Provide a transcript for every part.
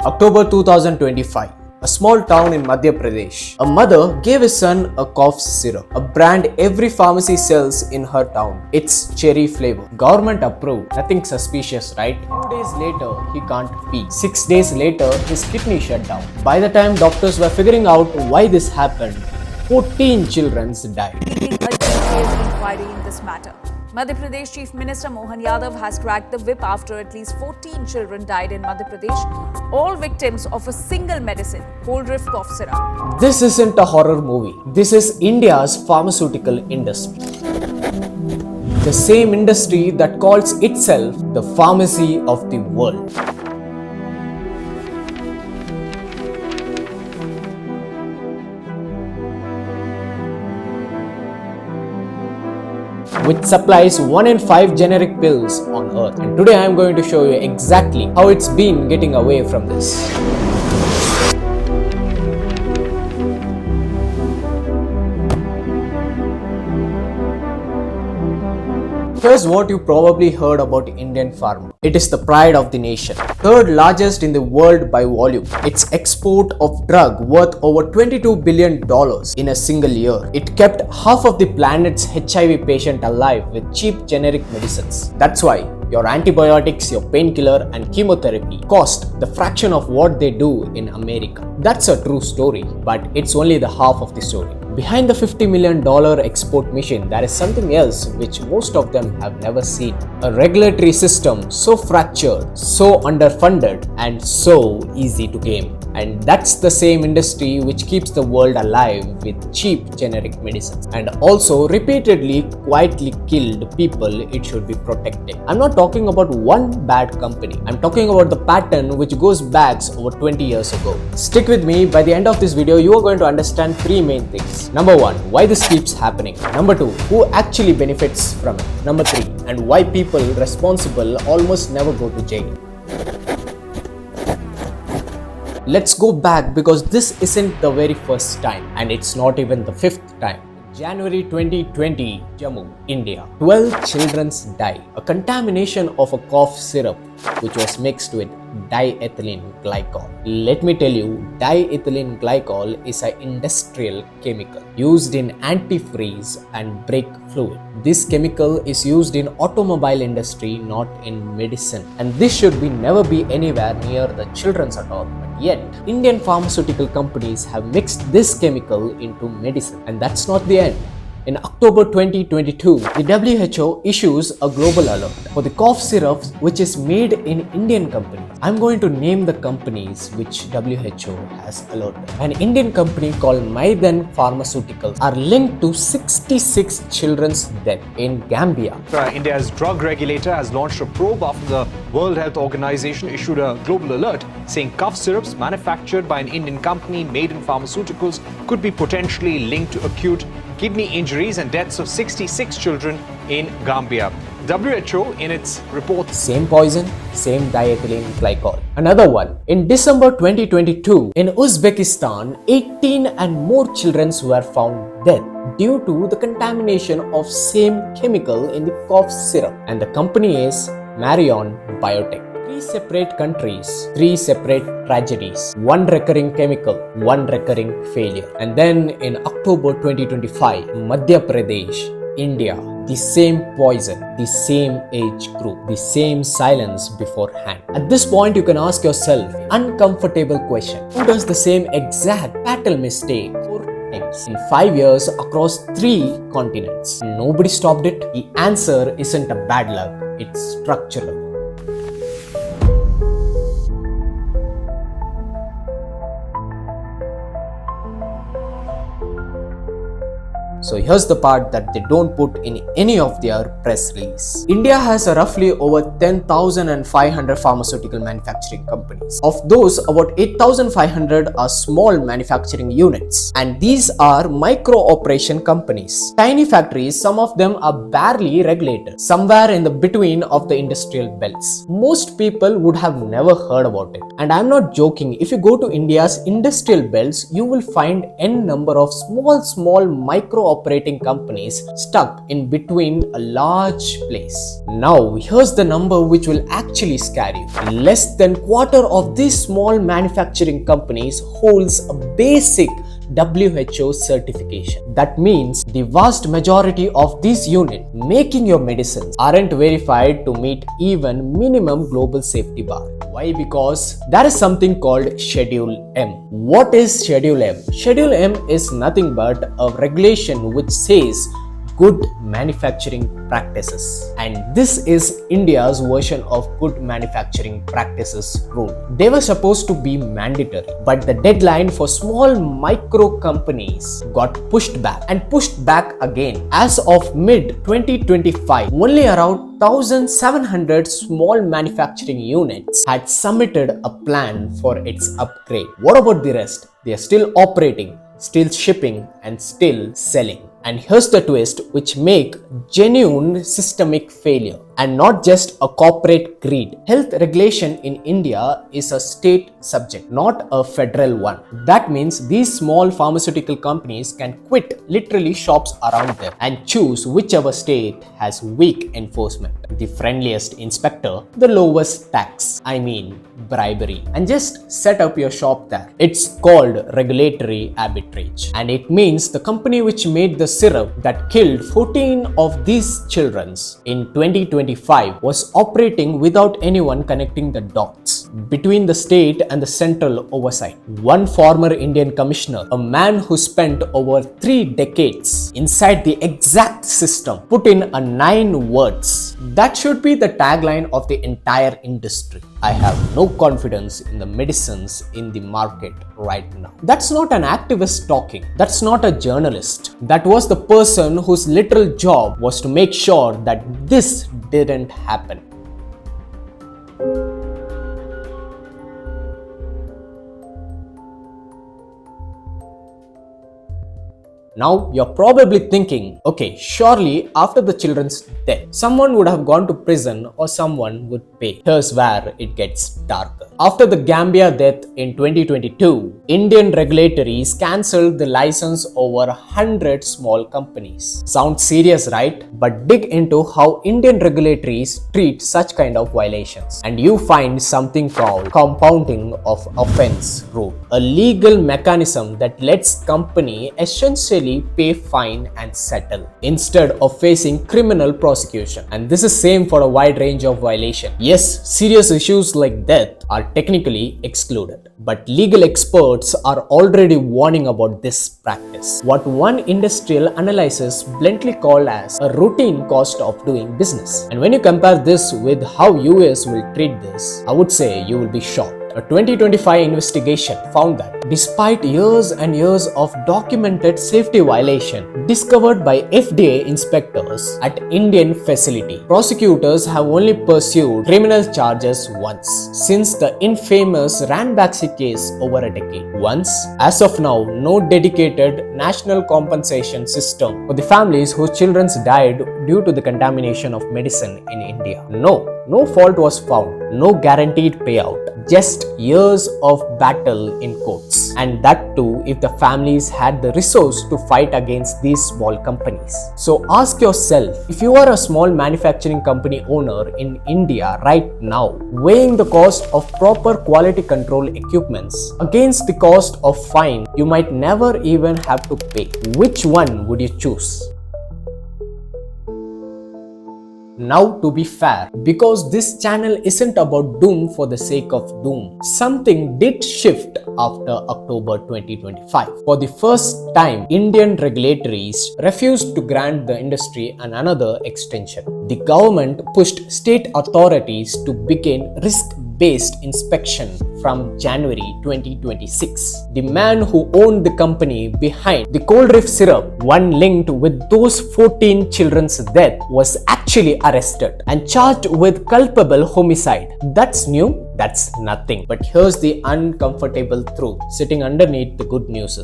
October 2025. A small town in Madhya Pradesh. A mother gave his son a cough syrup, a brand every pharmacy sells in her town. It's cherry flavor. Government approved. Nothing suspicious, right? 2 days later, he can't pee. 6 days later, his kidney shut down. By the time doctors were figuring out why this happened, 14 children died. Leading a detailed inquiry in this matter. Madhya Pradesh Chief Minister Mohan Yadav has cracked the whip after at least 14 children died in Madhya Pradesh, all victims of a single medicine, cold riff cough syrup. This isn't a horror movie. This is India's pharmaceutical industry. The same industry that calls itself the pharmacy of the world. Which supplies 1 in 5 generic pills on earth. And today I am going to show you exactly how it's been getting away from this. Here's what you probably heard about Indian Pharma. It is the pride of the nation. Third largest in the world by volume. Its export of drug worth over $22 billion in a single year. It kept half of the planet's HIV patient alive with cheap generic medicines. That's why your antibiotics, your painkiller and chemotherapy cost the fraction of what they do in America. That's a true story, but it's only the half of the story. Behind the $50 million export mission, there is something else which most of them have never seen. A regulatory system so fractured, so underfunded, and so easy to game. And that's the same industry which keeps the world alive with cheap generic medicines and also repeatedly quietly killed people it should be protecting. I'm not talking about one bad company. I'm talking about the pattern which goes back over 20 years ago. Stick with me. By the end of this video, you are going to understand 3 main things. Number 1, why this keeps happening. Number 2, who actually benefits from it. Number 3, and why people responsible almost never go to jail. Let's go back because this isn't the very first time and it's not even the 5th time. January 2020, Jammu, India. 12 children die. A contamination of a cough syrup which was mixed with diethylene glycol. Let me tell you, diethylene glycol is an industrial chemical used in antifreeze and brake fluid. This chemical is used in automobile industry, not in medicine. And this should be never be anywhere near the children's at all. But yet, Indian pharmaceutical companies have mixed this chemical into medicine. And that's not the end. In October 2022, the WHO issues a global alert for the cough syrups which is made in Indian companies. I'm going to name the companies which WHO has alerted. An Indian company called Pharmaceutical are linked to 66 children's death in Gambia. India's drug regulator has launched a probe after the World Health Organization issued a global alert saying cough syrups manufactured by an Indian company made in pharmaceuticals could be potentially linked to acute kidney injuries and deaths of 66 children in Gambia. WHO in its report. Same poison, same diethylene glycol. Another one. In December 2022, in Uzbekistan, 18 and more children were found dead due to the contamination of same chemical in the cough syrup. And the company is Marion Biotech. 3 separate countries, 3 separate tragedies, 1 recurring chemical, 1 recurring failure. And then in October 2025, Madhya Pradesh, India, the same poison, the same age group, the same silence beforehand. At this point, you can ask yourself uncomfortable question. Who does the same exact fatal mistake 4 times in 5 years across 3 continents? Nobody stopped it. The answer isn't a bad luck, it's structural. So here's the part that they don't put in any of their press release. India has roughly over 10,500 pharmaceutical manufacturing companies. Of those, about 8,500 are small manufacturing units. And these are micro-operation companies. Tiny factories, some of them are barely regulated, somewhere in the between of the industrial belts. Most people would have never heard about it. And I'm not joking, if you go to India's industrial belts, you will find n number of small micro operating companies stuck in between a large place. Now, here's the number which will actually scare you. Less than quarter of these small manufacturing companies holds a basic WHO certification. That means the vast majority of these units making your medicines aren't verified to meet even minimum global safety bar. Why? Because there is something called Schedule M. What is Schedule M? Schedule M is nothing but a regulation which says good manufacturing practices, and this is India's version of good manufacturing practices rule. They were supposed to be mandatory, but the deadline for small micro companies got pushed back and pushed back again. As of mid 2025, only around 1,700 small manufacturing units had submitted a plan for its upgrade. What about the rest? They are still operating, still shipping, and still selling. And here's the twist which make genuine systemic failure and not just a corporate greed. Health regulation in India is a state subject, not a federal one. That means these small pharmaceutical companies can quit literally shops around them and choose whichever state has weak enforcement, the friendliest inspector, the lowest tax, bribery, and just set up your shop there. It's called regulatory arbitrage, and it means the company which made the syrup that killed 14 of these children in 2025 was operating without anyone connecting the dots between the state and the central oversight. One former Indian commissioner, a man who spent over 3 decades inside the exact system, put in a 9 words. That should be the tagline of the entire industry. I have no confidence in the medicines in the market right now. That's not an activist talking. That's not a journalist. That was the person whose literal job was to make sure that this didn't happen. Now you're probably thinking, okay, surely after the children's death, someone would have gone to prison or someone would pay. Here's where it gets darker. After the Gambia death in 2022, Indian regulators cancelled the license over 100 small companies. Sounds serious, right? But dig into how Indian regulators treat such kind of violations, and you find something called compounding of offense rule, a legal mechanism that lets company essentially pay fine and settle instead of facing criminal prosecution. And this is same for a wide range of violation. Yes, serious issues like death are technically excluded, but legal experts are already warning about this practice. What one industrial analysis bluntly called as a routine cost of doing business. And when you compare this with how US will treat this, I would say you will be shocked. A 2025 investigation found that despite years and years of documented safety violation discovered by FDA inspectors at Indian facility, prosecutors have only pursued criminal charges once since the infamous Ranbaxy case over a decade. Once, as of now, no dedicated national compensation system for the families whose children died due to the contamination of medicine in India. No fault was found, no guaranteed payout, just years of battle in courts. And that too if the families had the resource to fight against these small companies. So ask yourself, if you are a small manufacturing company owner in India right now, weighing the cost of proper quality control equipments against the cost of fine you might never even have to pay, which one would you choose? Now, to be fair, because this channel isn't about doom for the sake of doom, something did shift after October 2025. For the first time, Indian regulators refused to grant the industry another extension. The government pushed state authorities to begin risk-based inspection from January 2026. The man who owned the company behind the cold reef syrup, one linked with those 14 children's death, was actually arrested and charged with culpable homicide. That's new? That's nothing. But here's the uncomfortable truth sitting underneath the good news.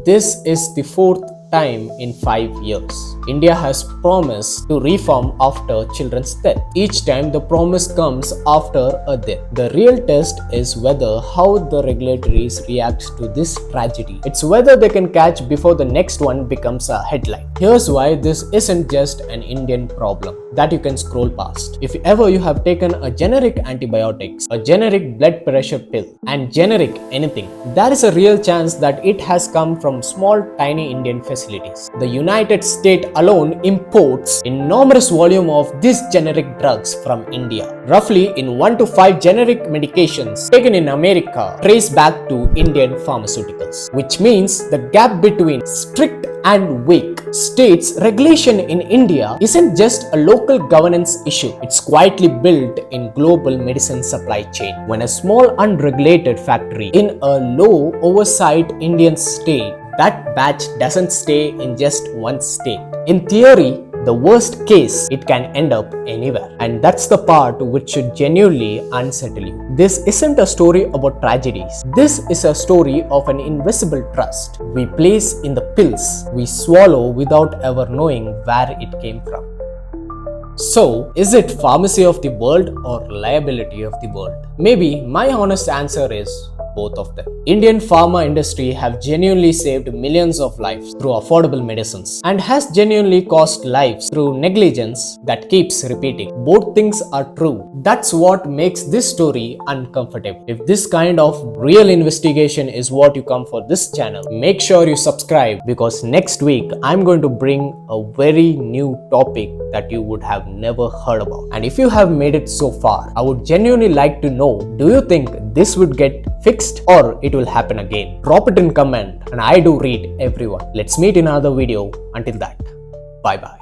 This is the 4th time in 5 years. India has promised to reform after children's death. Each time the promise comes after a death. The real test is whether how the regulators react to this tragedy. It's whether they can catch before the next one becomes a headline. Here's why this isn't just an Indian problem that you can scroll past. If ever you have taken a generic antibiotics, a generic blood pressure pill, and generic anything, there is a real chance that it has come from small tiny Indian facilities. The United States alone imports enormous volume of these generic drugs from India. Roughly in 1 to 5 generic medications taken in America trace back to Indian pharmaceuticals, which means the gap between strict and weak states regulation in India isn't just a local governance issue. It's quietly built in global medicine supply chain. When a small unregulated factory in a low oversight Indian state, that batch doesn't stay in just one state. In theory, the worst case, it can end up anywhere. And that's the part which should genuinely unsettle you. This isn't a story about tragedies. This is a story of an invisible trust we place in the pills we swallow without ever knowing where it came from. So, is it pharmacy of the world or liability of the world? Maybe my honest answer is both of them. Indian pharma industry have genuinely saved millions of lives through affordable medicines and has genuinely cost lives through negligence that keeps repeating. Both things are true. That's what makes this story uncomfortable. If this kind of real investigation is what you come for this channel, make sure you subscribe, because next week I'm going to bring a very new topic that you would have never heard about. And if you have made it so far, I would genuinely like to know, do you think this would get fixed or it will happen again? Drop it in comment, and I do read everyone. Let's meet in another video. Until that, bye bye.